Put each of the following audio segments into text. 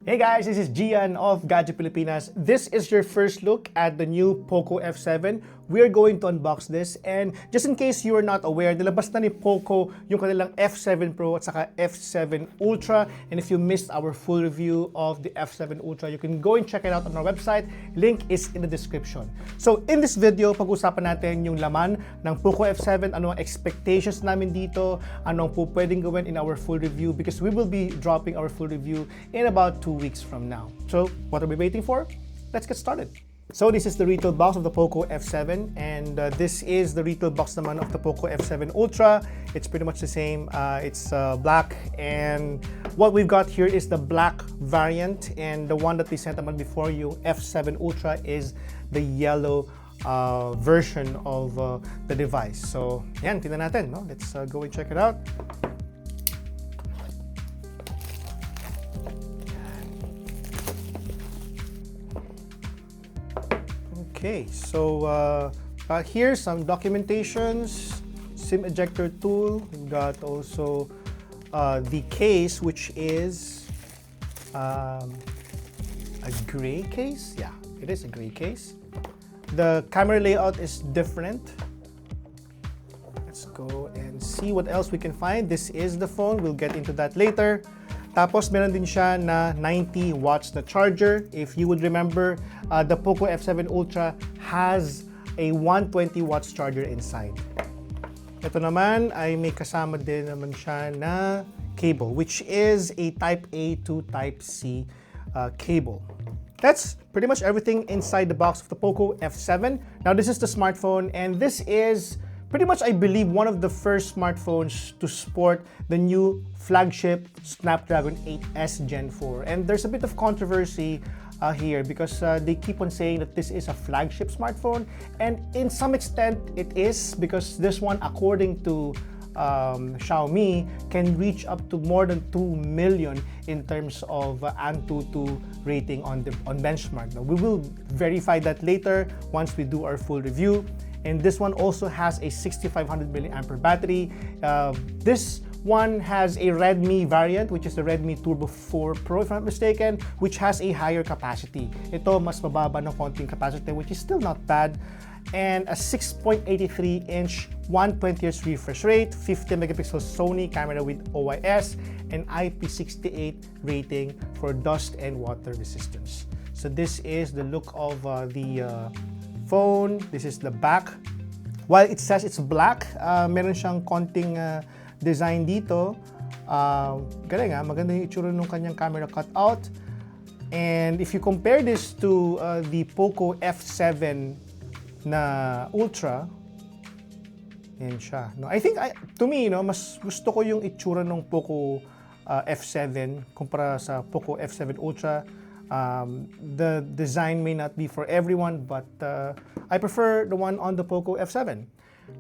Hey guys, this is Gian of Gadget Pilipinas. This is your first look at the new Poco F7. We are going to unbox this, and just in case you are not aware, nilabas na ni Poco yung kanilang F7 Pro at saka F7 Ultra. And if you missed our full review of the F7 Ultra, you can go and check it out on our website. Link is in the description. So in this video, pag-usapan natin yung laman ng Poco F7, ano ang expectations namin dito, ano ang po pwedeng gawin in our full review, because we will be dropping our full review in about 2 weeks from now. So what are we waiting for? Let's get started. So this is the retail box of the Poco F7, and this is the retail box naman of the Poco F7 Ultra. It's pretty much the same. It's black, and what we've got here is the black variant, and the one that we sent naman before you, F7 Ultra, is the yellow version of the device. So yan, tingnan natin, no? Let's go and check it out. Okay, so here's some documentations, SIM ejector tool. We've got also the case, which is a gray case. Yeah, it is a gray case. The camera layout is different. Let's go and see what else we can find. This is the phone. We'll get into that later. Tapos meron din siya na 90 watts na charger. If you would remember, the Poco F7 Ultra has a 120 watts charger inside. Ito naman ay may kasama din naman siya na cable, which is a Type A to Type C cable. That's pretty much everything inside the box of the Poco F7. Now this is the smartphone, and this is pretty much, I believe, one of the first smartphones to support the new flagship Snapdragon 8S Gen 4. And there's a bit of controversy here because they keep on saying that this is a flagship smartphone. And in some extent, it is, because this one, according to Xiaomi, can reach up to more than 2 million in terms of Antutu rating on benchmark. Now, we will verify that later once we do our full review. And this one also has a 6500 mAh battery. This one has a Redmi variant, which is the Redmi Turbo 4 Pro, if I'm not mistaken, which has a higher capacity. Ito, mas mababa ng konting capacity, which is still not bad. And a 6.83-inch 120Hz refresh rate, 50 megapixel Sony camera with OIS, and IP68 rating for dust and water resistance. So this is the look of the phone. This is the back. While it says it's black, meron siyang konting design dito. Galing, maganda yung itsura ng kanyang camera cutout. And if you compare this to the Poco F7 na Ultra, yan siya. No, I think, to me, no, mas gusto ko yung itsura ng Poco F7 kumpara sa Poco F7 Ultra. The design may not be for everyone, but I prefer the one on the Poco F7.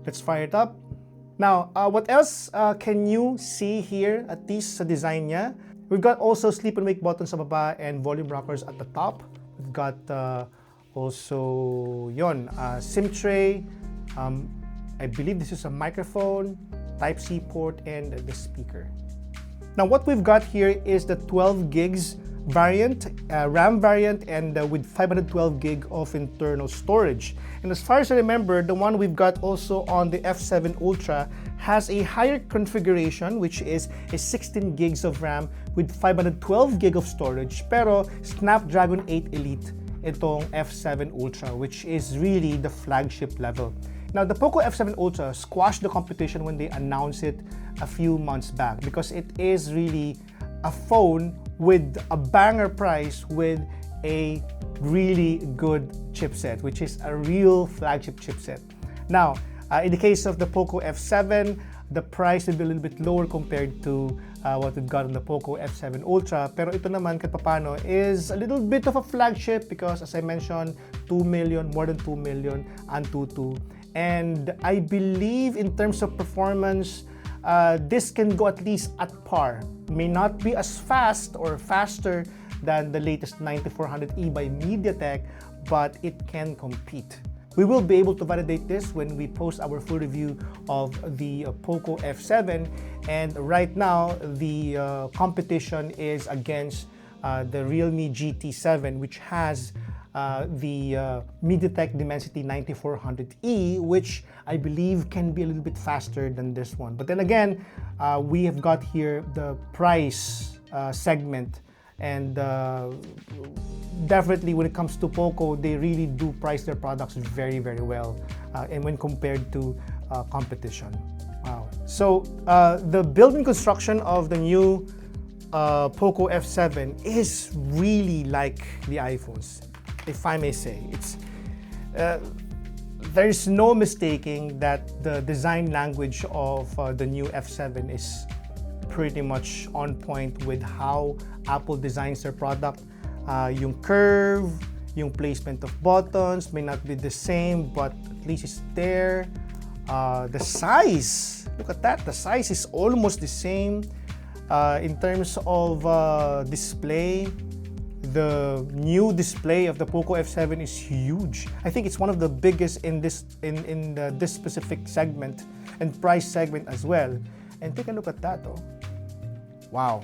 Let's fire it up. Now, what else can you see here, at least sa design niya? We've got also sleep and wake buttons sa baba and volume rockers at the top. We've got also SIM tray. I believe this is a microphone, Type-C port, and the speaker. Now, what we've got here is the 12 gigs variant, RAM variant, and with 512 gig of internal storage. And as far as I remember, the one we've got also on the F7 Ultra has a higher configuration, which is a 16 gigs of RAM with 512 gig of storage, pero Snapdragon 8 Elite itong F7 Ultra, which is really the flagship level. Now, the Poco F7 Ultra squashed the competition when they announced it a few months back, because it is really a phone with a banger price with a really good chipset, which is a real flagship chipset. Now, in the case of the Poco F7, the price will be a little bit lower compared to what we've got on the Poco F7 Ultra. Pero ito naman, kahit papano, is a little bit of a flagship because, as I mentioned, 2 million, more than 2 million Antutu. And I believe in terms of performance, this can go at least at par. May not be as fast or faster than the latest 9400E by MediaTek, but it can compete. We will be able to validate this when we post our full review of the Poco F7. And right now, the competition is against the Realme GT7, which has the MediaTek Dimensity 9400E, which I believe can be a little bit faster than this one. But then again, we have got here the price segment, and definitely when it comes to Poco, they really do price their products very, very well, and when compared to competition. Wow. So the build and construction of the new Poco F7 is really like the iPhones, if I may say. It's there's no mistaking that the design language of the new F7 is pretty much on point with how Apple designs their product. Yung curve, yung placement of buttons may not be the same, but at least it's there. The size, look at that, the size is almost the same. In terms of display, the new display of the Poco F7 is huge. I think it's one of the biggest in this this specific segment and price segment as well. And take a look at that, oh. Wow,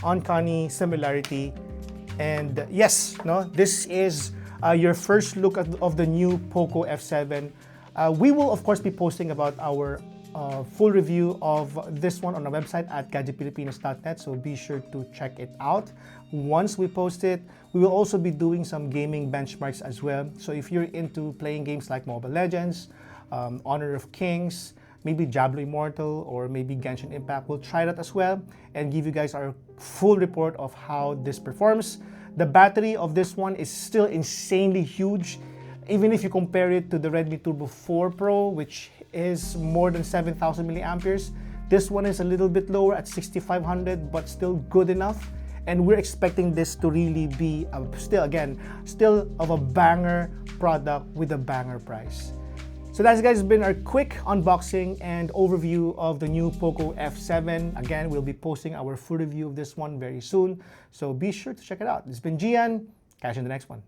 uncanny similarity. And yes, no, this is your first look of the new Poco F7. We will of course be posting about our full review of this one on our website at gadgetpilipinas.net, so be sure to check it out. Once we post it, we will also be doing some gaming benchmarks as well. So if you're into playing games like Mobile Legends, Honor of Kings, maybe Diablo Immortal, or maybe Genshin Impact, we'll try that as well and give you guys our full report of how this performs. The battery of this one is still insanely huge. Even if you compare it to the Redmi Turbo 4 Pro, which is more than 7,000 milliamperes, this one is a little bit lower at 6,500, but still good enough. And we're expecting this to really be still of a banger product with a banger price. So that's, guys, been our quick unboxing and overview of the new Poco F7. Again, we'll be posting our full review of this one very soon, so be sure to check it out. This has been Gian. Catch you in the next one.